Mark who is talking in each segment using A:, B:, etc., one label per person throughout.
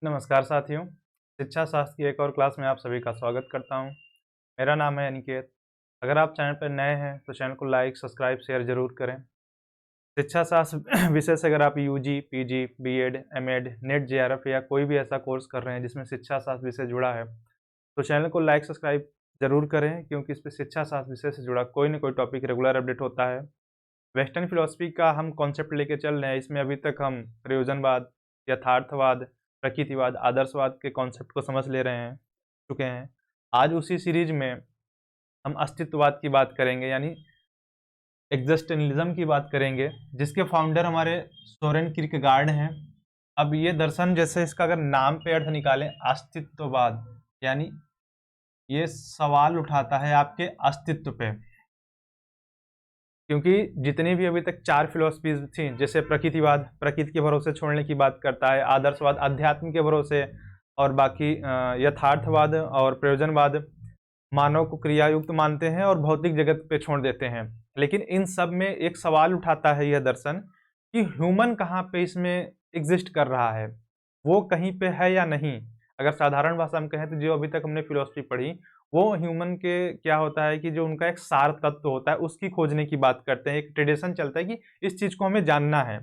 A: नमस्कार साथियों, शिक्षा शास्त्र की एक और क्लास में आप सभी का स्वागत करता हूं। मेरा नाम है अनिकेत। अगर आप चैनल पर नए हैं तो चैनल को लाइक, सब्सक्राइब, शेयर ज़रूर करें। शिक्षा शास्त्र विषय से अगर आप UG, PG, BEd, MEd, NET JRF या कोई भी ऐसा कोर्स कर रहे हैं जिसमें शिक्षा शास्त्र विषय जुड़ा है, तो चैनल को लाइक, सब्सक्राइब ज़रूर करें क्योंकि इस पे शिक्षा शास्त्र विषय से जुड़ा कोई न कोई टॉपिक रेगुलर अपडेट होता है। वेस्टर्न फिलॉसफी का हम कॉन्सेप्ट लेके चल रहे हैं। इसमें अभी तक हम प्रयोजनवाद, यथार्थवाद, प्रकृतिवाद, आदर्शवाद के कॉन्सेप्ट को समझ ले रहे हैं चुके हैं। आज उसी सीरीज में हम अस्तित्ववाद की बात करेंगे, यानी एग्जिस्टेंशलिज्म की बात करेंगे, जिसके फाउंडर हमारे सोरेन किरकेगार्ड हैं। अब ये दर्शन, जैसे इसका अगर नाम पे अर्थ निकालें, अस्तित्ववाद, यानी ये सवाल उठाता है आपके अस्तित्व पे। क्योंकि जितनी भी अभी तक 4 फिलॉसफीज थी, जैसे प्रकृतिवाद प्रकृति के भरोसे छोड़ने की बात करता है, आदर्शवाद अध्यात्म के भरोसे, और बाकी यथार्थवाद और प्रयोजनवाद मानव को क्रियायुक्त मानते हैं और भौतिक जगत पे छोड़ देते हैं। लेकिन इन सब में एक सवाल उठाता है यह दर्शन कि ह्यूमन कहाँ पे इसमें एग्जिस्ट कर रहा है, वो कहीं पे है या नहीं। अगर साधारण भाषा में कहें तो जो अभी तक हमने फिलॉसफी पढ़ी, वो ह्यूमन के क्या होता है कि जो उनका एक सार तत्व होता है उसकी खोजने की बात करते हैं। एक ट्रेडिशन चलता है कि इस चीज़ को हमें जानना है,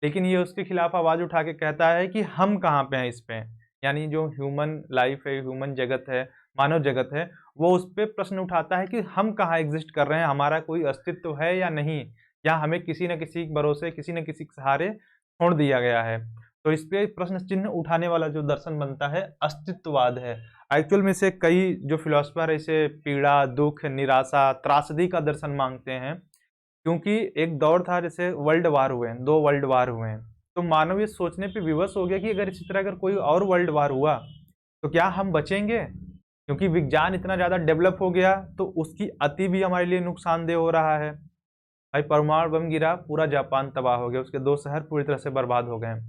A: लेकिन ये उसके खिलाफ आवाज़ उठा के कहता है कि हम कहाँ पे हैं इस पे। यानी जो ह्यूमन लाइफ है, ह्यूमन जगत है, मानव जगत है, वो उस पे प्रश्न उठाता है कि हम कहाँ एग्जिस्ट कर रहे हैं, हमारा कोई अस्तित्व है या नहीं, या हमें किसी न किसी के भरोसे, किसी न किसी के सहारे छोड़ दिया गया है। तो इस पे प्रश्न चिन्ह उठाने वाला जो दर्शन बनता है अस्तित्ववाद है। एक्चुअल में से कई जो फिलोसफर है इसे पीड़ा, दुख, निराशा, त्रासदी का दर्शन मांगते हैं। क्योंकि एक दौर था, जैसे वर्ल्ड वार हुए हैं, 2 वर्ल्ड वार हुए हैं, तो मानव ये सोचने पे विवश हो गया कि अगर इसी तरह अगर कोई और वर्ल्ड वार हुआ तो क्या हम बचेंगे? क्योंकि विज्ञान इतना ज़्यादा डेवलप हो गया तो उसकी अति भी हमारे लिए नुकसानदेह हो रहा है। भाई परमाणु बम गिरा, पूरा जापान तबाह हो गया, उसके 2 शहर पूरी तरह से बर्बाद हो गए।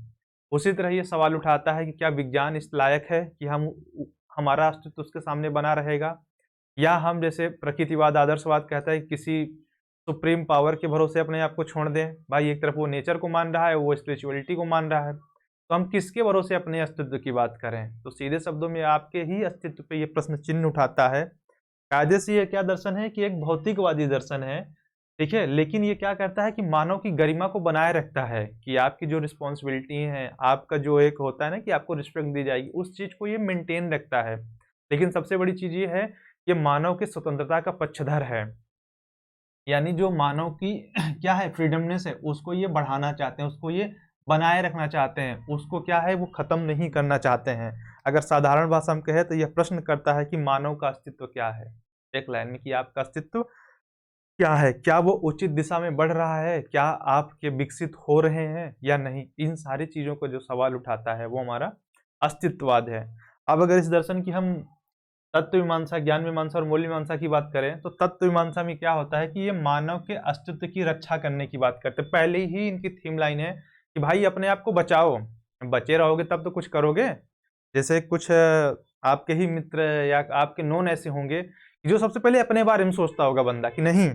A: उसी तरह ये सवाल उठाता है कि क्या विज्ञान इस लायक है कि हमारा अस्तित्व उसके सामने बना रहेगा, या हम जैसे प्रकृतिवाद, आदर्शवाद कहता है किसी सुप्रीम पावर के भरोसे अपने आप को छोड़ दें। भाई एक तरफ वो नेचर को मान रहा है, वो स्पिरिचुअलिटी को मान रहा है, तो हम किसके भरोसे अपने अस्तित्व की बात करें? तो सीधे शब्दों में आपके ही अस्तित्व पे ये प्रश्न चिन्ह उठाता है। कायदे से ये क्या दर्शन है कि एक भौतिकवादी दर्शन है, ठीक है, लेकिन ये क्या करता है कि मानव की गरिमा को बनाए रखता है कि आपकी जो रिस्पॉन्सिबिलिटी है, आपका जो एक होता है ना कि आपको रिस्पेक्ट दी जाएगी, उस चीज को ये मेंटेन रखता है। लेकिन सबसे बड़ी चीज ये है, ये मानव की स्वतंत्रता का पक्षधर है। यानी जो मानव की क्या है फ्रीडमनेस है, उसको ये बढ़ाना चाहते हैं, उसको ये बनाए रखना चाहते हैं, उसको क्या है वो खत्म नहीं करना चाहते हैं। अगर साधारण भाषा में कहे तो यह प्रश्न करता है कि मानव का अस्तित्व क्या है, एक लाइन में, कि आपका अस्तित्व क्या है, क्या वो उचित दिशा में बढ़ रहा है, क्या आपके विकसित हो रहे हैं या नहीं। इन सारी चीजों को जो सवाल उठाता है वो हमारा अस्तित्ववाद है। अब अगर इस दर्शन की हम तत्व मीमांसा, ज्ञान मीमांसा और मूल्य मीमांसा की बात करें, तो तत्व मीमांसा में क्या होता है कि ये मानव के अस्तित्व की रक्षा करने की बात करते हैं। पहले ही इनकी थीम लाइन है कि भाई अपने आप को बचाओ, बचे रहोगे तब तो कुछ करोगे। जैसे कुछ आपके ही मित्र या आपके नोन ऐसे होंगे कि जो सबसे पहले अपने बारे में सोचता होगा बंदा कि नहीं,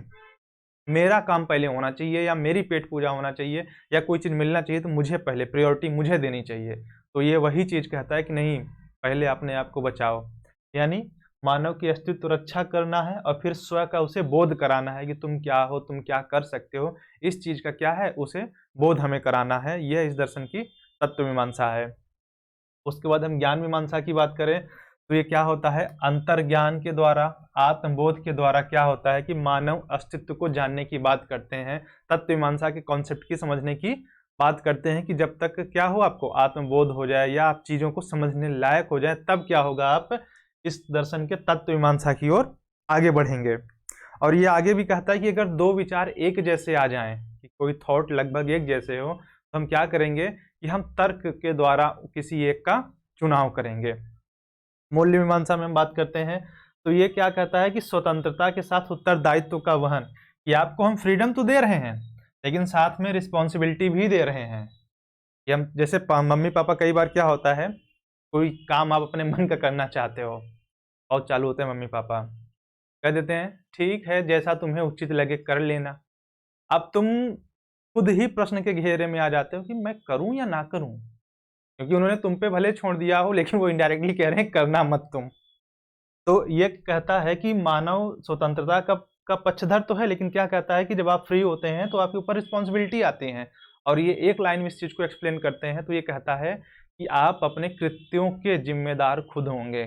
A: मेरा काम पहले होना चाहिए, या मेरी पेट पूजा होना चाहिए, या कोई चीज़ मिलना चाहिए तो मुझे पहले प्रायोरिटी मुझे देनी चाहिए। तो ये वही चीज़ कहता है कि नहीं, पहले अपने आप को बचाओ। यानी मानव की अस्तित्व रक्षा करना है और फिर स्व का उसे बोध कराना है कि तुम क्या हो, तुम क्या कर सकते हो, इस चीज़ का क्या है उसे बोध हमें कराना है। यह इस दर्शन की तत्व मीमांसा है। उसके बाद हम ज्ञान मीमांसा की बात करें तो ये क्या होता है, अंतर्ज्ञान के द्वारा, आत्मबोध के द्वारा क्या होता है कि मानव अस्तित्व को जानने की बात करते हैं। तत्व मीमांसा के कॉन्सेप्ट की समझने की बात करते हैं कि जब तक क्या हो, आपको आत्मबोध हो जाए या आप चीजों को समझने लायक हो जाए, तब क्या होगा, आप इस दर्शन के तत्व मीमांसा की ओर आगे बढ़ेंगे। और ये आगे भी कहता है कि अगर 2 विचार एक जैसे आ जाएं, कि कोई थॉट लगभग एक जैसे हो, तो हम क्या करेंगे कि हम तर्क के द्वारा किसी एक का चुनाव करेंगे। मूल्य मीमांसा में हम बात करते हैं तो ये क्या कहता है कि स्वतंत्रता के साथ उत्तरदायित्व का वहन, कि आपको हम फ्रीडम तो दे रहे हैं लेकिन साथ में रिस्पॉन्सिबिलिटी भी दे रहे हैं। कि हम जैसे मम्मी पापा, कई बार क्या होता है, कोई काम आप अपने मन का करना चाहते हो और चालू होते हैं मम्मी पापा, कह देते हैं ठीक है जैसा तुम्हें उचित लगे कर लेना। अब तुम खुद ही प्रश्न के घेरे में आ जाते हो कि मैं करूं या ना करूं, क्योंकि उन्होंने तुम पे भले छोड़ दिया हो, लेकिन वो इनडायरेक्टली कह रहे हैं करना मत तुम। तो ये कहता है कि मानव स्वतंत्रता का पक्षधर तो है, लेकिन क्या कहता है कि जब आप फ्री होते हैं तो आपके ऊपर रिस्पॉन्सिबिलिटी आती है। और ये एक लाइन में इस चीज को एक्सप्लेन करते हैं, तो ये कहता है कि आप अपने कृत्यों के जिम्मेदार खुद होंगे।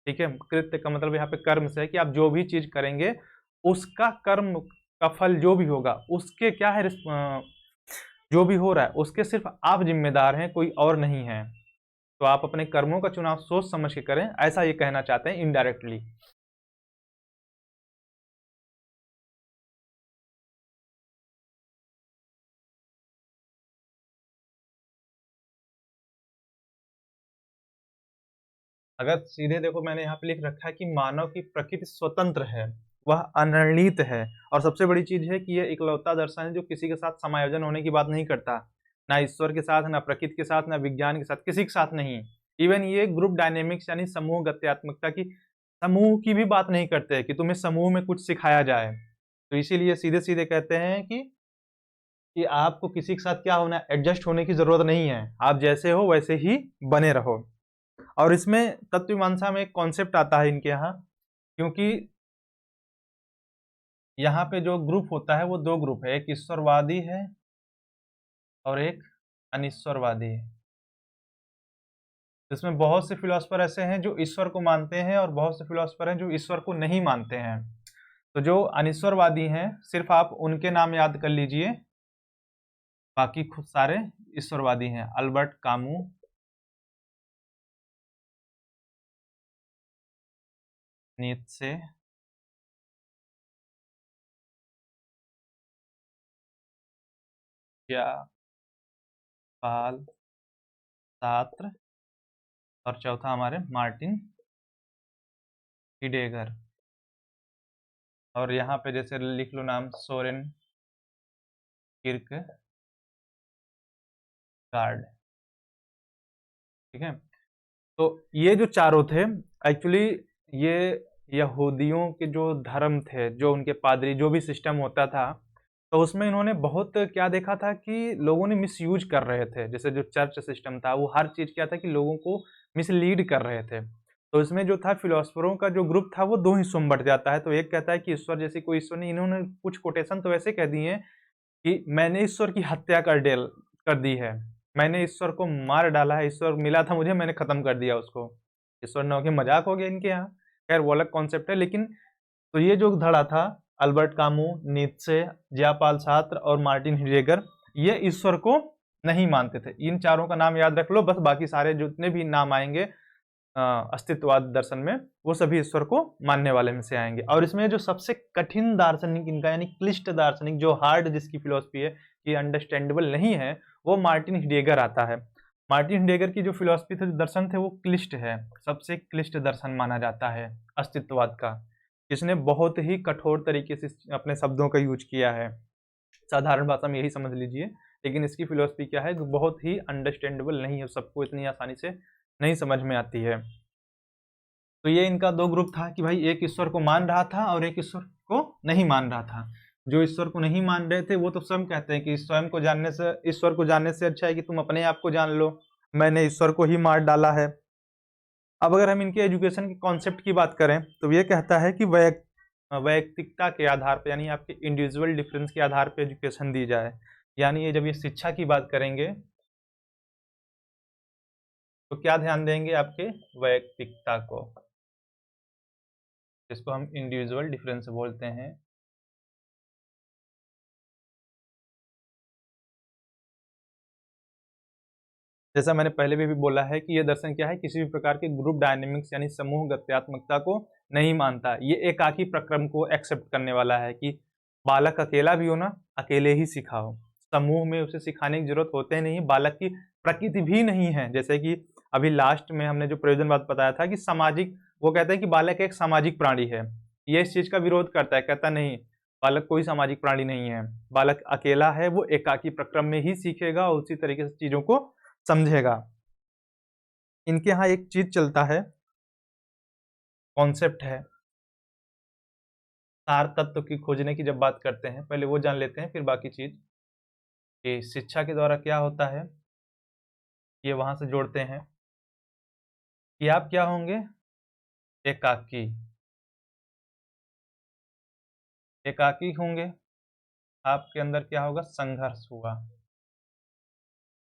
A: ठीक है, कृत्य का मतलब यहाँ पे कर्म से है कि आप जो भी चीज करेंगे उसका कर्म का फल जो भी होगा उसके क्या है, जो भी हो रहा है उसके सिर्फ आप जिम्मेदार हैं, कोई और नहीं है। तो आप अपने कर्मों का चुनाव सोच समझ के करें, ऐसा ये कहना चाहते हैं इनडायरेक्टली। अगर सीधे देखो, मैंने यहाँ पे लिख रखा है कि मानव की प्रकृति स्वतंत्र है, वह अनिर्णीत है, और सबसे बड़ी चीज है कि यह इकलौता दर्शन है जो किसी के साथ समायोजन होने की बात नहीं करता, ना ईश्वर के साथ, ना प्रकृति के साथ, ना विज्ञान के साथ, किसी के साथ नहीं। इवन ये ग्रुप डायनेमिक्स यानी समूह गत्यात्मकता की, समूह की भी बात नहीं करते कि तुम्हें समूह में कुछ सिखाया जाए। तो इसीलिए सीधे सीधे कहते हैं कि आपको किसी के साथ क्या होना, एडजस्ट होने की जरूरत नहीं है, आप जैसे हो वैसे ही बने रहो। और इसमें तत्वमीमांसा में एक कॉन्सेप्ट आता है इनके यहाँ, क्योंकि यहाँ पे जो ग्रुप होता है वो दो ग्रुप है, एक ईश्वरवादी है और एक अनिश्वरवादी है। इसमें बहुत से फिलोसफर ऐसे हैं जो ईश्वर को मानते हैं और बहुत से फिलोसफर हैं जो ईश्वर को नहीं मानते हैं। तो जो अनिश्वरवादी हैं सिर्फ आप उनके नाम याद कर लीजिए, बाकी खुद सारे ईश्वरवादी हैं। अल्बर्ट कामू, नीत्शे, या पाल, सात्र, और चौथा हमारे मार्टिन हिडेगर। और यहाँ पे जैसे लिख लो नाम, सोरेन किर्क गार्ड। ठीक है, तो ये जो चारों थे, एक्चुअली ये यहूदियों के जो धर्म थे, जो उनके पादरी, जो भी सिस्टम होता था, तो उसमें इन्होंने बहुत क्या देखा था कि लोगों ने मिसयूज कर रहे थे। जैसे जो चर्च सिस्टम था वो हर चीज क्या था कि लोगों को मिसलीड कर रहे थे। तो इसमें जो था फिलोसफरों का जो ग्रुप था वो दो हिस्सों में बढ़ जाता है। तो एक कहता है कि ईश्वर जैसी कोई ईश्वर नहीं, इन्होंने कुछ कोटेशन तो ऐसे कह दिए कि मैंने ईश्वर की हत्या कर दी है, मैंने ईश्वर को मार डाला है, ईश्वर मिला था मुझे, मैंने खत्म कर दिया उसको। ईश्वर न होके मजाक हो गया इनके यहाँ। खैर वो अलग कॉन्सेप्ट है, लेकिन तो ये जो धड़ा था, अल्बर्ट कामू, नीत्शे, ज्यापाल सात्र और मार्टिन हिडेगर, ये ईश्वर को नहीं मानते थे। इन चारों का नाम याद रख लो बस, बाकी सारे जितने भी नाम आएंगे अस्तित्ववाद दर्शन में, वो सभी ईश्वर को मानने वाले में से आएंगे। और इसमें जो सबसे कठिन दार्शनिक इनका, यानी क्लिष्ट दार्शनिक, जो हार्ड जिसकी फिलोसफी है, कि अंडरस्टैंडेबल नहीं है, वो मार्टिन हिडेगर आता है। मार्टिन हिडेगर की जो फिलोसफी थे, जो दर्शन थे, वो क्लिष्ट है, सबसे क्लिष्ट दर्शन माना जाता है अस्तित्ववाद का। इसने बहुत ही कठोर तरीके से अपने शब्दों का यूज किया है, साधारण भाषा में यही समझ लीजिए। लेकिन इसकी फिलोसफी क्या है, जो बहुत ही अंडरस्टैंडेबल नहीं है, सबको इतनी आसानी से नहीं समझ में आती है। तो ये इनका दो ग्रुप था कि भाई एक ईश्वर को मान रहा था और एक ईश्वर को नहीं मान रहा था। जो ईश्वर को नहीं मान रहे थे वो तो स्वयं कहते हैं कि स्वयं को जानने से, ईश्वर को जानने से अच्छा है कि तुम अपने आप को जान लो, मैंने ईश्वर को ही मार डाला है। अब अगर हम इनके एजुकेशन के कॉन्सेप्ट की बात करें तो ये कहता है कि वैयक्तिकता के आधार पर, यानी आपके इंडिविजुअल डिफरेंस के आधार पर एजुकेशन दी जाए। यानी ये जब ये शिक्षा की बात करेंगे तो क्या ध्यान देंगे, आपके वैयक्तिकता को, जिसको हम इंडिविजुअल डिफरेंस बोलते हैं। जैसा मैंने पहले भी बोला है कि यह दर्शन क्या है, किसी भी प्रकार के ग्रुप डायनेमिक्स यानी समूह गत्यात्मकता को नहीं मानता। ये एकाकी प्रक्रम को एक्सेप्ट करने वाला है कि बालक अकेला भी हो ना, अकेले ही सिखाओ, समूह में उसे सिखाने की जरूरत होते नहीं। बालक की प्रकृति भी नहीं है, जैसे कि अभी लास्ट में हमने जो प्रयोजनवाद बताया था कि सामाजिक, वो कहता है कि बालक एक सामाजिक प्राणी है। ये इस चीज का विरोध करता है, कहता नहीं, बालक कोई सामाजिक प्राणी नहीं है, बालक अकेला है, वो एकाकी प्रक्रम में ही सीखेगा और उसी तरीके से चीजों को समझेगा। इनके यहाँ एक चीज चलता है, कॉन्सेप्ट है, सार तत्व की खोजने की। जब बात करते हैं पहले वो जान लेते हैं, फिर बाकी चीज, कि शिक्षा के द्वारा क्या होता है। ये वहां से जोड़ते हैं कि आप क्या होंगे, एकाकी। एकाकी होंगे, आपके अंदर क्या होगा, संघर्ष हुआ।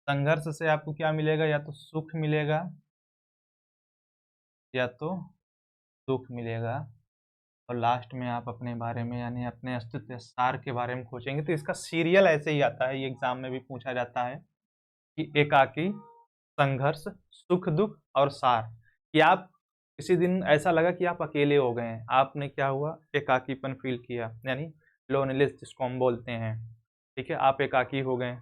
A: संघर्ष से आपको क्या मिलेगा, या तो सुख मिलेगा या तो दुख मिलेगा। और लास्ट में आप अपने बारे में यानी अपने अस्तित्व सार के बारे में खोजेंगे। तो इसका सीरियल ऐसे ही आता है, ये एग्जाम में भी पूछा जाता है कि एकाकी, संघर्ष, सुख दुख और सार। कि आप किसी दिन ऐसा लगा कि आप अकेले हो गए हैं, आपने क्या हुआ, एकाकीपन फील किया, यानी लोनलीनेस जिसको हम बोलते हैं। ठीक है, आप एकाकी हो गए,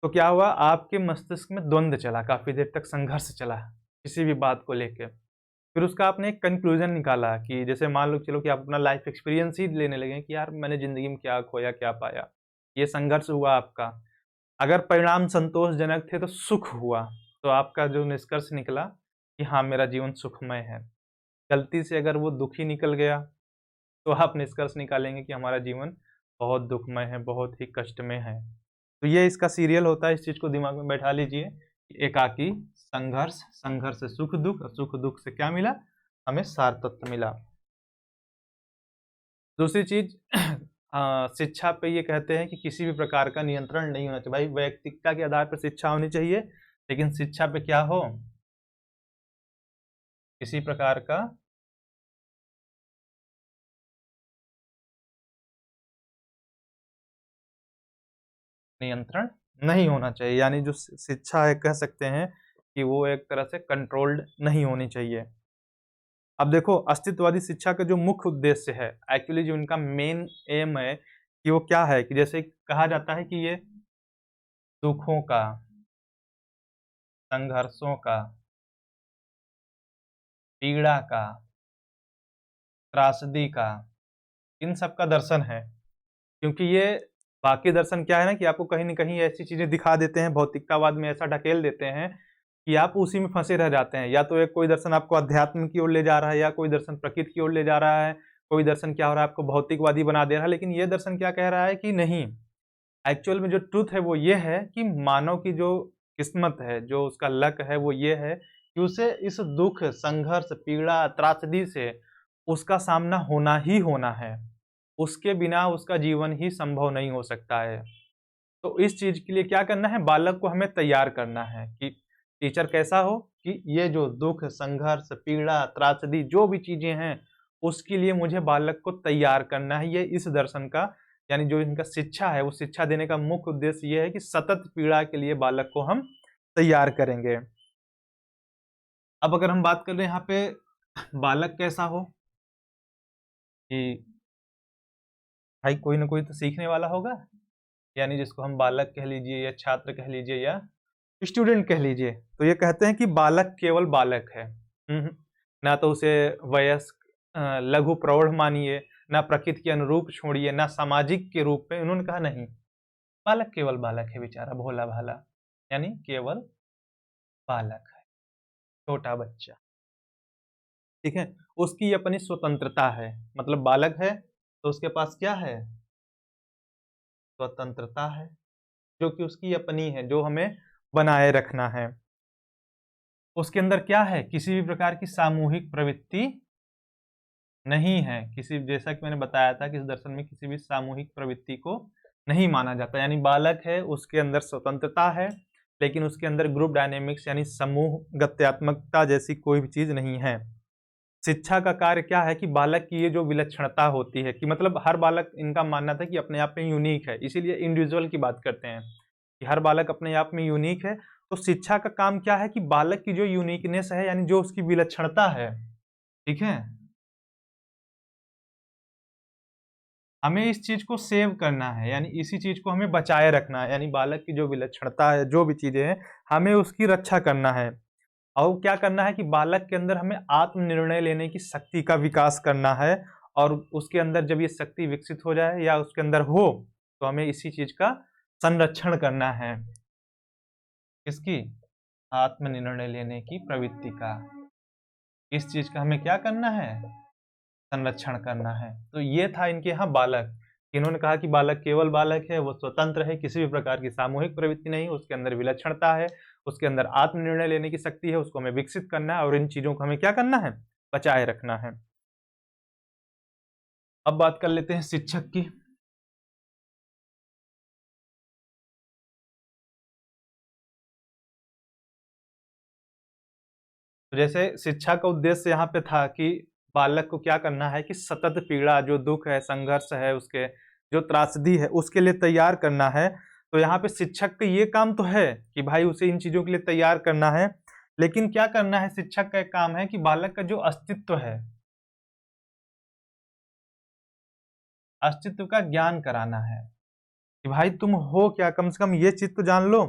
A: तो क्या हुआ, आपके मस्तिष्क में द्वंद्व चला, काफी देर तक संघर्ष चला किसी भी बात को लेकर। फिर उसका आपने एक कंक्लूजन निकाला कि जैसे मान लो चलो कि आप अपना लाइफ एक्सपीरियंस ही लेने लगे कि यार मैंने जिंदगी में क्या खोया क्या पाया, ये संघर्ष हुआ आपका। अगर परिणाम संतोषजनक थे तो सुख हुआ, तो आपका जो निष्कर्ष निकला कि हाँ मेरा जीवन सुखमय है। गलती से अगर वो दुखी निकल गया तो आप निष्कर्ष निकालेंगे कि हमारा जीवन बहुत दुखमय है, बहुत ही कष्टमय है। तो ये इसका सीरियल होता है, इस चीज को दिमाग में बैठा लीजिए। एकाकी, संघर्ष, संघर्ष से सुख दुख, और सुख दुख से क्या मिला, हमें सार तत्व मिला। दूसरी चीज शिक्षा पे ये कहते हैं कि किसी भी प्रकार का नियंत्रण नहीं होना चाहिए। भाई वैयक्तिकता के आधार पर शिक्षा होनी चाहिए, लेकिन शिक्षा पे क्या हो, किसी प्रकार का नियंत्रण नहीं होना चाहिए। यानी जो शिक्षा है, कह सकते हैं कि वो एक तरह से कंट्रोल्ड नहीं होनी चाहिए। अब देखो, अस्तित्ववादी शिक्षा का जो मुख्य उद्देश्य है, एक्चुअली जो इनका मेन एम है कि वो क्या है, कि जैसे कहा जाता है कि ये दुखों का, संघर्षों का, पीड़ा का, त्रासदी का, इन सब का दर्शन है। क्योंकि ये बाकी दर्शन क्या है ना, कि आपको कहीं न कहीं ऐसी चीजें दिखा देते हैं, भौतिकतावाद में ऐसा ढकेल देते हैं कि आप उसी में फंसे रह जाते हैं। या तो एक कोई दर्शन आपको अध्यात्म की ओर ले जा रहा है, या कोई दर्शन प्रकृति की ओर ले जा रहा है, कोई दर्शन क्या हो रहा है, आपको भौतिकवादी बना दे रहा है। लेकिन ये दर्शन क्या कह रहा है कि नहीं, एक्चुअल में जो ट्रुथ है वो ये है कि मानव की जो किस्मत है, जो उसका लक है, वो ये है कि उसे इस दुख, संघर्ष, पीड़ा, त्रासदी से उसका सामना होना ही होना है। उसके बिना उसका जीवन ही संभव नहीं हो सकता है। तो इस चीज के लिए क्या करना है, बालक को हमें तैयार करना है कि टीचर कैसा हो, कि ये जो दुख, संघर्ष, पीड़ा, त्रासदी जो भी चीजें हैं, उसके लिए मुझे बालक को तैयार करना है। ये इस दर्शन का यानी जो इनका शिक्षा है, वो शिक्षा देने का मुख्य उद्देश्य ये है कि सतत पीड़ा के लिए बालक को हम तैयार करेंगे। अब अगर हम बात कर रहे हैं यहाँ पे बालक कैसा हो, कि भाई कोई ना कोई तो सीखने वाला होगा, यानी जिसको हम बालक कह लीजिए या छात्र कह लीजिए या स्टूडेंट कह लीजिए। तो ये कहते हैं कि बालक केवल बालक है। ना तो उसे वयस्क, लघु प्रौढ़ मानिए, ना प्रकृति के अनुरूप छोड़िए, ना सामाजिक के रूप में। उन्होंने कहा नहीं, बालक केवल बालक है, बेचारा भोला भाला, यानी केवल बालक है, छोटा बच्चा। ठीक है, उसकी अपनी स्वतंत्रता है। मतलब बालक है तो उसके पास क्या है, स्वतंत्रता है, जो कि उसकी अपनी है, जो हमें बनाए रखना है। उसके अंदर क्या है, किसी भी प्रकार की सामूहिक प्रवृत्ति नहीं है। किसी, जैसा कि मैंने बताया था कि इस दर्शन में किसी भी सामूहिक प्रवृत्ति को नहीं माना जाता। यानी बालक है, उसके अंदर स्वतंत्रता है, लेकिन उसके अंदर ग्रुप डायनेमिक्स यानी समूह गत्यात्मकता जैसी कोई भी चीज नहीं है। शिक्षा का कार्य क्या है, कि बालक की ये जो विलक्षणता होती है, कि मतलब हर बालक, इनका मानना था कि अपने आप में यूनिक है, इसीलिए इंडिविजुअल की बात करते हैं कि हर बालक अपने आप में यूनिक है। तो शिक्षा का काम क्या है, कि बालक की जो यूनिकनेस है, यानी जो उसकी विलक्षणता है, ठीक है, हमें इस चीज को सेव करना है, यानी इसी चीज को हमें बचाए रखना है। यानी बालक की जो विलक्षणता है, जो भी चीजें हैं, हमें उसकी रक्षा करना है। और क्या करना है, कि बालक के अंदर हमें आत्मनिर्णय लेने की शक्ति का विकास करना है। और उसके अंदर जब ये शक्ति विकसित हो जाए या उसके अंदर हो, तो हमें इसी चीज का संरक्षण करना है। किसकी, आत्मनिर्णय लेने की प्रवृत्ति का। इस चीज का हमें क्या करना है, संरक्षण करना है। तो ये था इनके यहाँ बालक, इन्होंने कहा कि बालक केवल बालक है, वो स्वतंत्र है, किसी भी प्रकार की सामूहिक प्रवृत्ति नहीं, उसके अंदर विलक्षणता है, उसके अंदर आत्मनिर्णय लेने की शक्ति है, उसको हमें विकसित करना है और इन चीजों को हमें क्या करना है, बचाए रखना है। अब बात कर लेते हैं शिक्षक की। तो जैसे शिक्षा का उद्देश्य यहाँ पे था कि बालक को क्या करना है कि सतत पीड़ा, जो दुख है, संघर्ष है, उसके जो त्रासदी है, उसके लिए तैयार करना है। तो यहाँ पे शिक्षक का ये काम तो है कि भाई उसे इन चीजों के लिए तैयार करना है, लेकिन क्या करना है, शिक्षक का एक काम है कि बालक का जो अस्तित्व है, अस्तित्व का ज्ञान कराना है कि भाई तुम हो क्या, कम से कम ये चीज तो जान लो।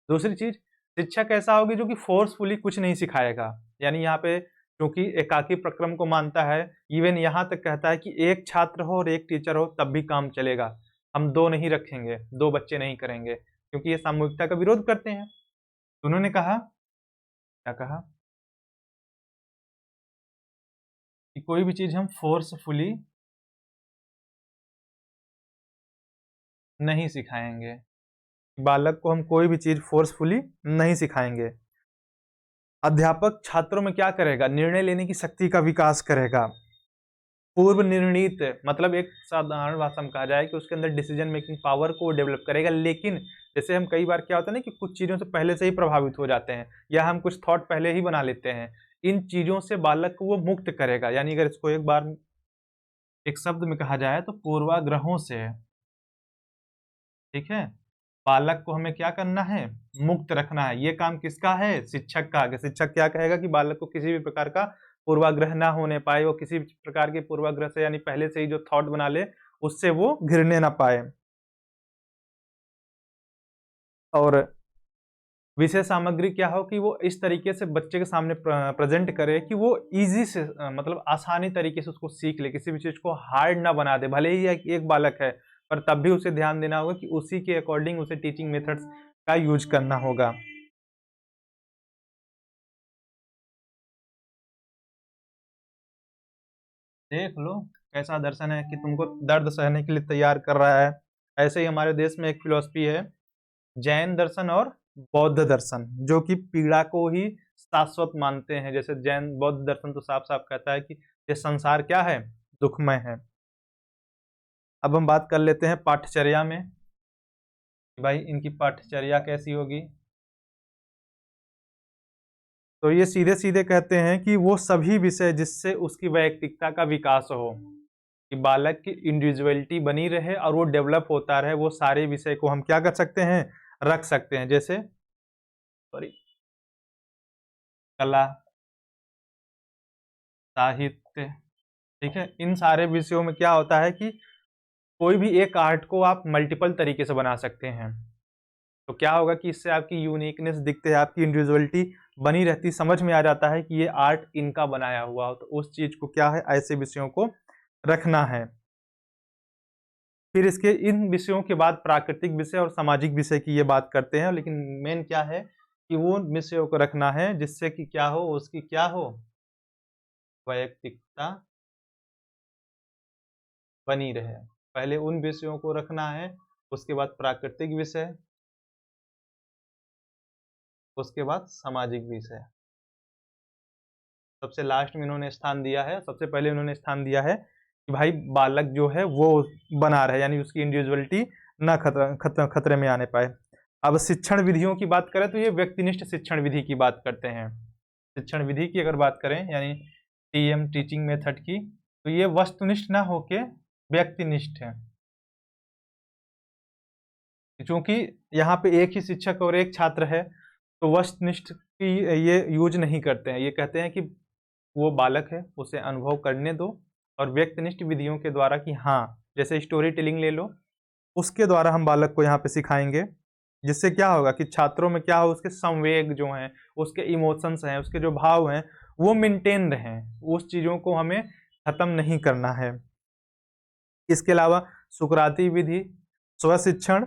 A: दूसरी चीज, शिक्षक ऐसा होगी जो कि फोर्सफुली कुछ नहीं सिखाएगा, यानी यहाँ पे क्योंकि एकाकी प्रक्रम को मानता है, इवन यहाँ तक कहता है कि एक छात्र हो और एक टीचर हो तब भी काम चलेगा, हम दो नहीं रखेंगे, दो बच्चे नहीं करेंगे, क्योंकि ये सामूहिकता का विरोध करते हैं। तो उन्होंने कहा, क्या कहा कि कोई भी चीज हम फोर्सफुली नहीं सिखाएंगे, बालक को हम कोई भी चीज फोर्सफुली नहीं सिखाएंगे। अध्यापक छात्रों में क्या करेगा, निर्णय लेने की शक्ति का विकास करेगा। पूर्व निर्णीत मतलब एक साधारण भाषा में कहा जाए कि उसके अंदर डिसीजन मेकिंग पावर को डेवलप करेगा। लेकिन जैसे हम कई बार क्या होता है ना कि कुछ चीजों से पहले से ही प्रभावित हो जाते हैं, या हम कुछ थॉट पहले ही बना लेते हैं, इन चीजों से बालक को वो मुक्त करेगा। यानी अगर इसको एक बार एक शब्द में कहा जाए तो पूर्वाग्रहों से, ठीक है, बालक को हमें क्या करना है, मुक्त रखना है। ये काम किसका है, शिक्षक का। कि शिक्षक क्या कहेगा कि बालक को किसी भी प्रकार का पूर्वाग्रह ना होने पाए, वो किसी भी प्रकार के पूर्वाग्रह से, यानी पहले से ही जो थॉट बना ले उससे वो घिरने ना पाए। और विषय सामग्री क्या हो कि वो इस तरीके से बच्चे के सामने प्रेजेंट करे कि वो इजी से मतलब आसानी तरीके से उसको सीख ले, किसी भी चीज को हार्ड ना बना दे। भले ही एक बालक है, पर तब भी उसे ध्यान देना होगा कि उसी के अकॉर्डिंग उसे टीचिंग मेथड्स का यूज करना होगा। देख लो कैसा दर्शन है कि तुमको दर्द सहने के लिए तैयार कर रहा है। ऐसे ही हमारे देश में एक फिलॉसफी है, जैन दर्शन और बौद्ध दर्शन, जो कि पीड़ा को ही शाश्वत मानते हैं। जैसे जैन बौद्ध दर्शन तो साफ साफ कहता है कि ये संसार क्या है, दुखमय है। अब हम बात कर लेते हैं पाठ्यचर्या में कि भाई इनकी पाठ्यचर्या कैसी होगी। तो ये सीधे सीधे कहते हैं कि वो सभी विषय जिससे उसकी वैयक्तिकता का विकास हो, कि बालक की इंडिविजुअलिटी बनी रहे और वो डेवलप होता रहे, वो सारे विषय को हम क्या कर सकते हैं, रख सकते हैं। जैसे सॉरी, कला, साहित्य, ठीक है, इन सारे विषयों में क्या होता है कि कोई भी एक आर्ट को आप मल्टीपल तरीके से बना सकते हैं। तो क्या होगा कि इससे आपकी यूनिकनेस दिखते है, आपकी इंडिविजुअलिटी बनी रहती, समझ में आ जाता है कि ये आर्ट इनका बनाया हुआ हो। तो उस चीज को क्या है, ऐसे विषयों को रखना है। फिर इसके इन विषयों के बाद प्राकृतिक विषय और सामाजिक विषय की ये बात करते हैं, लेकिन मेन क्या है कि वो विषयों को रखना है जिससे कि क्या हो, उसकी क्या हो, वैयक्तिकता बनी रहे। पहले उन विषयों को रखना है, उसके बाद प्राकृतिक विषय, उसके बाद सामाजिक विषय, सबसे लास्ट में इन्होंने स्थान दिया है। सबसे पहले उन्होंने स्थान दिया है कि भाई बालक जो है वो बना रहे, यानी उसकी इंडिविजुअलिटी ना खतरे में आने पाए। अब शिक्षण विधियों की बात करें तो ये व्यक्तिनिष्ठ शिक्षण विधि की बात करते हैं। शिक्षण विधि की अगर बात करें, यानी टीएम टीचिंग मेथड की, तो ये वस्तुनिष्ठ ना होके व्यक्तिनिष्ठ है। क्योंकि यहाँ पे एक ही शिक्षक और एक छात्र है, तो वस्तुनिष्ठ की ये यूज नहीं करते हैं। ये कहते हैं कि वो बालक है, उसे अनुभव करने दो, और व्यक्तिनिष्ठ विधियों के द्वारा कि हाँ, जैसे स्टोरी टेलिंग ले लो, उसके द्वारा हम बालक को यहाँ पे सिखाएंगे। जिससे क्या होगा कि छात्रों में क्या हो, उसके संवेग जो हैं, उसके इमोशंस हैं, उसके जो भाव हैं, वो मेंटेन रहें। उस चीज़ों को हमें खत्म नहीं करना है। इसके अलावा सुकराती विधि, स्वशिक्षण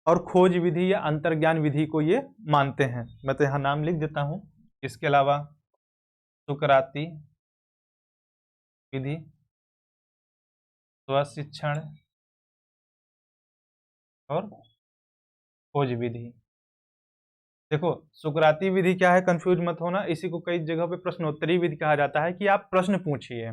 A: और खोज विधि या अंतर्ज्ञान विधि को ये मानते हैं। मैं तो यहाँ नाम लिख देता हूँ। इसके अलावा सुकराती विधि, स्वशिक्षण और खोज विधि। देखो, सुकराती विधि क्या है, कंफ्यूज मत होना, इसी को कई जगह पे प्रश्नोत्तरी विधि कहा जाता है कि आप प्रश्न पूछिए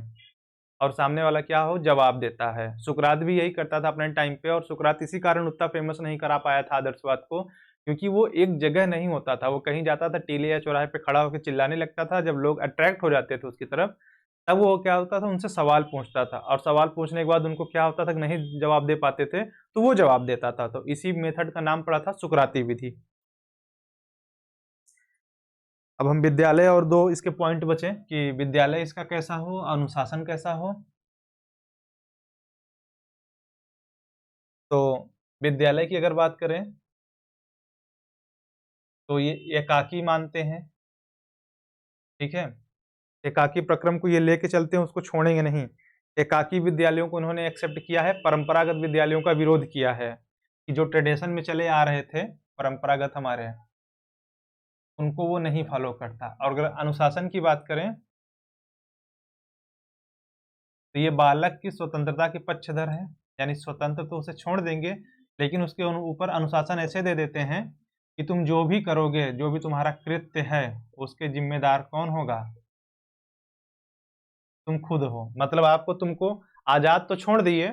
A: और सामने वाला क्या हो, जवाब देता है। सुकरात भी यही करता था अपने टाइम पे, और सुकरात इसी कारण उतना फेमस नहीं करा पाया था आदर्शवाद को, क्योंकि वो एक जगह नहीं होता था, वो कहीं जाता था, टीले या चौराहे पे खड़ा होकर चिल्लाने लगता था। जब लोग अट्रैक्ट हो जाते थे उसकी तरफ, तब वो क्या होता था, उनसे सवाल पूछता था, और सवाल पूछने के बाद उनको क्या होता था कि नहीं जवाब दे पाते थे, तो वो जवाब देता था। तो इसी मेथड का नाम पड़ा था सुकराती विधि। अब हम विद्यालय और दो इसके पॉइंट बचे कि विद्यालय इसका कैसा हो, अनुशासन कैसा हो। तो विद्यालय की अगर बात करें तो ये एकाकी मानते हैं, ठीक है। एकाकी प्रक्रम को ये लेके चलते हैं, उसको छोड़ेंगे नहीं। एकाकी विद्यालयों को उन्होंने एक्सेप्ट किया है, परंपरागत विद्यालयों का विरोध किया है कि जो ट्रेडिशन में चले आ रहे थे परंपरागत हमारे, उनको वो नहीं फॉलो करता। और अगर अनुशासन की बात करें तो ये बालक की स्वतंत्रता के पक्षधर है, यानी स्वतंत्र तो उसे छोड़ देंगे, लेकिन उसके ऊपर अनुशासन ऐसे दे देते हैं कि तुम जो भी करोगे, जो भी तुम्हारा कृत्य है, उसके जिम्मेदार कौन होगा, तुम खुद हो। मतलब आपको, तुमको आजाद तो छोड़ दिए,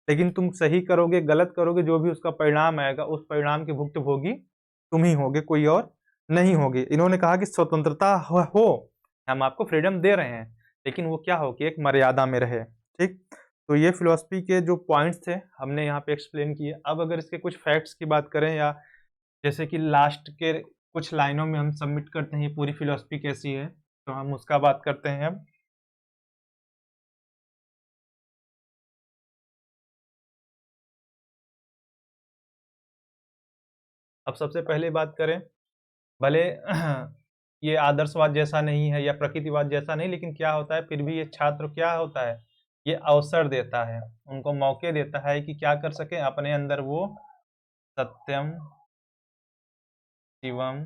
A: लेकिन तुम सही करोगे गलत करोगे, जो भी उसका परिणाम आएगा, उस परिणाम के भुक्तभोगी तुम ही होगे, कोई और नहीं होगे। इन्होंने कहा कि स्वतंत्रता हो, हम आपको फ्रीडम दे रहे हैं, लेकिन वो क्या हो कि एक मर्यादा में रहे, ठीक। तो ये फिलोसफी के जो पॉइंट्स थे हमने यहाँ पे एक्सप्लेन किए। अब अगर इसके कुछ फैक्ट्स की बात करें, या जैसे कि लास्ट के कुछ लाइनों में हम सबमिट करते हैं पूरी फिलोसफी कैसी है, तो हम उसका बात करते हैं अब। अब सबसे पहले बात करें, भले ये आदर्शवाद जैसा नहीं है या प्रकृतिवाद जैसा नहीं, लेकिन क्या होता है फिर भी ये छात्र क्या होता है, ये अवसर देता है, उनको मौके देता है कि क्या कर सके, अपने अंदर वो सत्यम, शिवम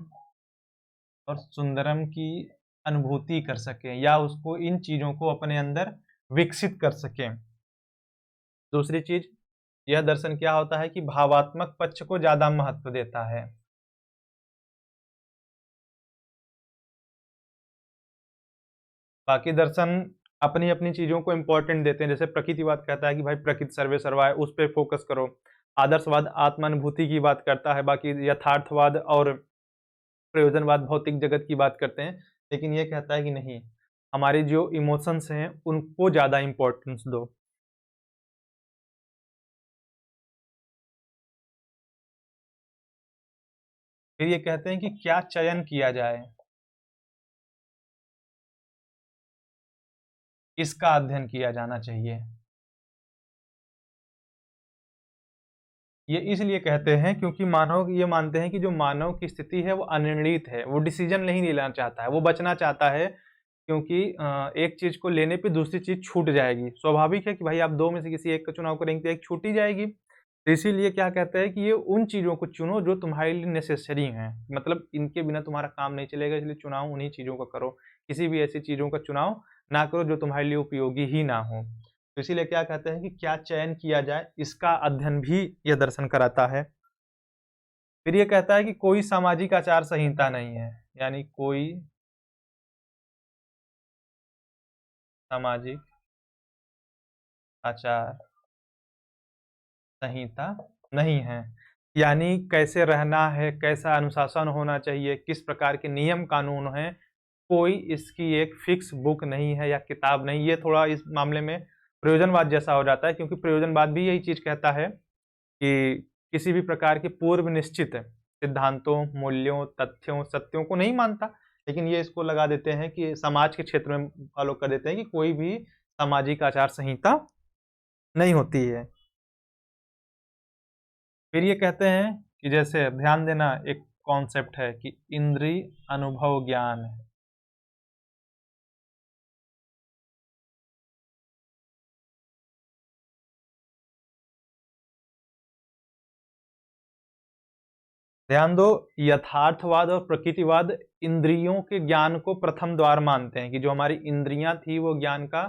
A: और सुंदरम की अनुभूति कर सके, या उसको इन चीजों को अपने अंदर विकसित कर सके। दूसरी चीज, यह दर्शन क्या होता है कि भावात्मक पक्ष को ज्यादा महत्व देता है। बाकी दर्शन अपनी अपनी चीजों को इंपॉर्टेंट देते हैं, जैसे प्रकृतिवाद कहता है कि भाई प्रकृति सर्वे सर्वा है, उस पर फोकस करो। आदर्शवाद आत्मानुभूति की बात करता है, बाकी यथार्थवाद और प्रयोजनवाद भौतिक जगत की बात करते हैं। लेकिन ये कहता है कि नहीं, हमारी जो इमोशंस हैं उनको ज्यादा इंपॉर्टेंस दो। फिर ये कहते हैं कि क्या चयन किया जाए, इसका अध्ययन किया जाना चाहिए। ये इसलिए कहते हैं क्योंकि मानव ये मानते हैं कि जो मानव की स्थिति है वो अनिर्णित है, वो डिसीजन नहीं लेना चाहता है, वो बचना चाहता है, क्योंकि एक चीज को लेने पे दूसरी चीज छूट जाएगी। स्वाभाविक है कि भाई आप दो में से किसी एक का चुनाव करेंगे तो एक छूट ही जाएगी। तो इसीलिए क्या कहते हैं कि ये उन चीजों को चुनो जो तुम्हारे लिए नेसेसरी हैं, मतलब इनके बिना तुम्हारा काम नहीं चलेगा, इसलिए चुनाव उन्हीं चीजों का करो। किसी भी ऐसी चीजों का चुनाव ना करो जो तुम्हारे लिए उपयोगी ही ना हो। तो इसीलिए क्या कहते हैं कि क्या चयन किया जाए, इसका अध्ययन भी यह दर्शन कराता है। फिर ये कहता है कि कोई सामाजिक आचार संहिता नहीं है, यानी कोई सामाजिक आचार संहिता नहीं है, यानी कैसे रहना है, कैसा अनुशासन होना चाहिए, किस प्रकार के नियम कानून हैं, कोई इसकी एक फिक्स बुक नहीं है या किताब नहीं। ये थोड़ा इस मामले में प्रयोजनवाद जैसा हो जाता है, क्योंकि प्रयोजनवाद भी यही चीज कहता है कि किसी भी प्रकार के पूर्व निश्चित सिद्धांतों, मूल्यों, तथ्यों, सत्यों को नहीं मानता। लेकिन ये इसको लगा देते हैं कि समाज के क्षेत्र में फॉलो कर देते हैं कि कोई भी सामाजिक आचार संहिता नहीं होती है। फिर ये कहते हैं कि जैसे ध्यान देना, एक कॉन्सेप्ट है कि इंद्रिय अनुभव ज्ञान। ध्यान दो, यथार्थवाद और प्रकृतिवाद इंद्रियों के ज्ञान को प्रथम द्वार मानते हैं, कि जो हमारी इंद्रियां थी वो ज्ञान का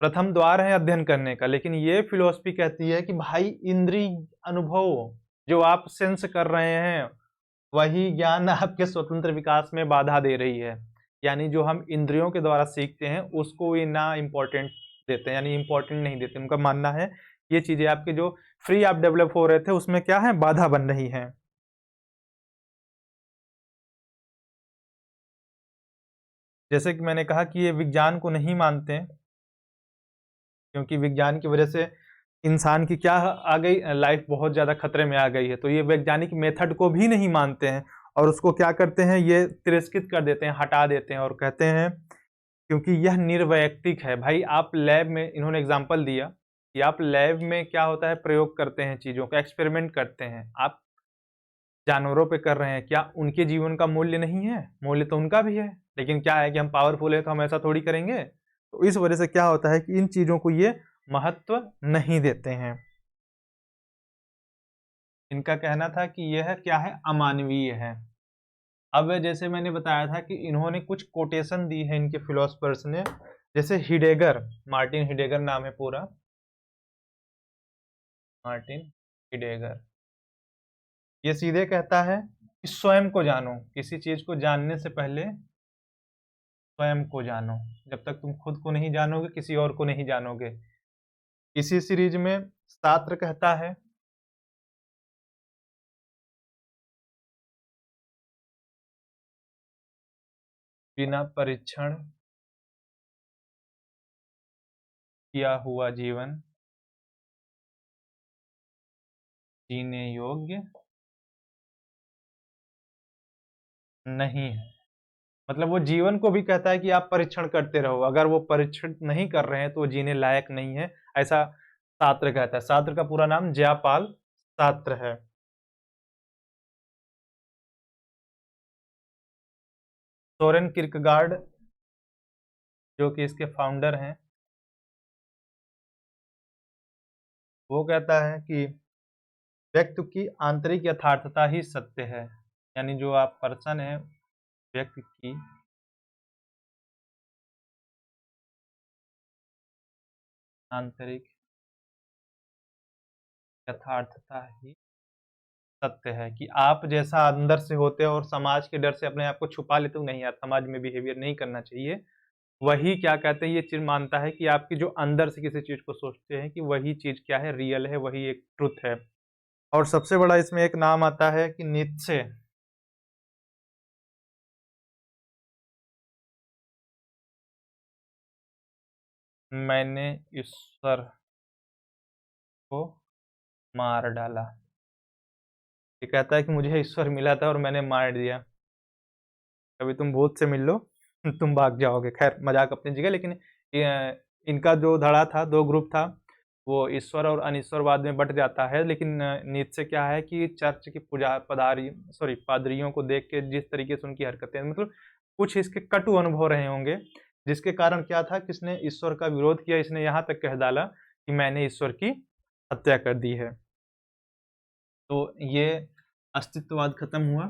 A: प्रथम द्वार है अध्ययन करने का। लेकिन ये फिलोसफी कहती है कि भाई इंद्रिय अनुभव जो आप सेंस कर रहे हैं वही ज्ञान आपके स्वतंत्र विकास में बाधा दे रही है। यानी जो हम इंद्रियों के द्वारा सीखते हैं उसको ये ना इम्पोर्टेंट देते हैं, यानी इम्पोर्टेंट नहीं देते। उनका मानना है ये चीजें आपके जो फ्री आप डेवलप हो रहे थे उसमें क्या है, बाधा बन रही है। जैसे कि मैंने कहा कि ये विज्ञान को नहीं मानते हैं, क्योंकि विज्ञान की वजह से इंसान की क्या आ गई, लाइफ बहुत ज़्यादा खतरे में आ गई है। तो ये वैज्ञानिक मेथड को भी नहीं मानते हैं और उसको क्या करते हैं, ये तिरस्कृत कर देते हैं, हटा देते हैं और कहते हैं क्योंकि यह निर्वैयक्तिक है। भाई आप लैब में, इन्होंने एग्जाम्पल दिया कि आप लैब में क्या होता है, प्रयोग करते हैं, चीज़ों का एक्सपेरिमेंट करते हैं, आप जानवरों पे कर रहे हैं, क्या उनके जीवन का मूल्य नहीं है? मूल्य तो उनका भी है, लेकिन क्या है कि हम पावरफुल है तो हम ऐसा थोड़ी करेंगे। तो इस वजह से क्या होता है कि इन चीज़ों को ये महत्व नहीं देते हैं। इनका कहना था कि यह क्या है, अमानवीय है। अब जैसे मैंने बताया था कि इन्होंने कुछ कोटेशन दी है इनके फिलोसफर्स ने, जैसे हिडेगर, मार्टिन हिडेगर नाम है पूरा, मार्टिन हिडेगर। ये सीधे कहता है कि स्वयं को जानो, किसी चीज को जानने से पहले स्वयं को जानो। जब तक तुम खुद को नहीं जानोगे किसी और को नहीं जानोगे। इसी सीरीज में सात्र कहता है बिना परीक्षण किया हुआ जीवन जीने योग्य नहीं है। मतलब वो जीवन को भी कहता है कि आप परीक्षण करते रहो, अगर वो परीक्षण नहीं कर रहे हैं तो वो जीने लायक नहीं है, ऐसा सात्र कहता है। सात्र का पूरा नाम जयापाल सात्र है। सोरेन किर्कगार्ड जो कि इसके फाउंडर हैं, वो कहता है कि व्यक्ति की आंतरिक यथार्थता ही सत्य है। यानी जो आप पर्सन है, व्यक्ति की आंतरिक यथार्थता ही सत्य है। कि आप जैसा अंदर से होते हो और समाज के डर से अपने आप को छुपा लेते हो, नहीं यार समाज में बिहेवियर नहीं करना चाहिए, वही क्या कहते हैं, ये चीज मानता है कि आपकी जो अंदर से किसी चीज को सोचते हैं कि वही चीज क्या है, रियल है, वही एक ट्रुथ है। और सबसे बड़ा इसमें एक नाम आता है कि नीत्शे। मैंने ईश्वर को मार डाला। ये कहता है कि मुझे ईश्वर मिला था और मैंने मार दिया। कभी तुम भूत से मिल लो तुम भाग जाओगे। खैर मजाक अपनी जगह, लेकिन इनका जो धड़ा था, दो ग्रुप था, वो ईश्वर और अनिश्वरवाद में बट जाता है। लेकिन नीत्शे क्या है कि चर्च की पूजा पादरियों को देख के जिस तरीके से उनकी हरकतें, मतलब कुछ इसके कटु अनुभव रहे होंगे, जिसके कारण क्या था कि इसने ईश्वर का विरोध किया। इसने यहाँ तक कह डाला कि मैंने ईश्वर की हत्या कर दी है। तो ये अस्तित्ववाद खत्म हुआ।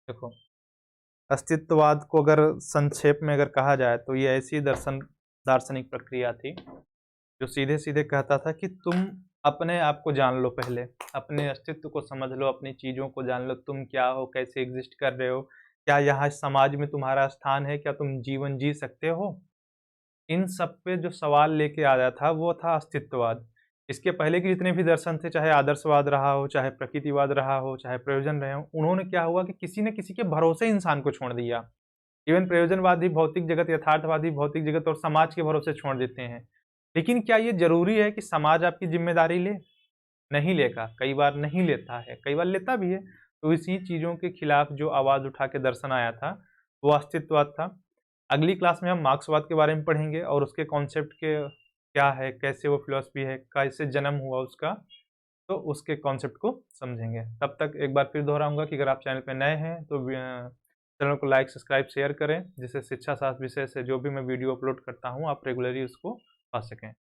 A: देखो, अस्तित्ववाद को अगर संक्षेप में अगर कहा जाए तो ये ऐसी दार्शनिक प्रक्रिया थी जो सीधे सीधे कहता था कि तुम अपने आप को जान लो, पहले अपने अस्तित्व को समझ लो, अपनी चीज़ों को जान लो, तुम क्या हो, कैसे एग्जिस्ट कर रहे हो, क्या यहाँ समाज में तुम्हारा स्थान है, क्या तुम जीवन जी सकते हो। इन सब पे जो सवाल लेके आया था वो था अस्तित्ववाद। इसके पहले के जितने भी दर्शन थे, चाहे आदर्शवाद रहा हो, चाहे प्रकृतिवाद रहा हो, चाहे प्रयोजन रहे हो, उन्होंने क्या हुआ कि किसी न किसी के भरोसे इंसान को छोड़ दिया। इवन प्रयोजनवादी भौतिक जगत, यथार्थवादी भौतिक जगत और समाज के भरोसे छोड़ देते हैं। लेकिन क्या ये जरूरी है कि समाज आपकी जिम्मेदारी ले? नहीं लेगा, कई बार नहीं लेता है, कई बार लेता भी है। तो इसी चीज़ों के खिलाफ जो आवाज़ उठा के दर्शन आया था वो अस्तित्ववाद था। अगली क्लास में हम मार्क्सवाद के बारे में पढ़ेंगे और उसके कॉन्सेप्ट के क्या है, कैसे वो फिलॉसफी है, कैसे जन्म हुआ उसका, तो उसके कॉन्सेप्ट को समझेंगे। तब तक एक बार फिर दोहराऊंगा कि अगर आप चैनल पर नए हैं तो चैनल को लाइक सब्सक्राइब शेयर करें, जिससे शिक्षा शास्त्र विषय से जो भी मैं वीडियो अपलोड करता हूँ आप रेगुलरली उसको पा सकें।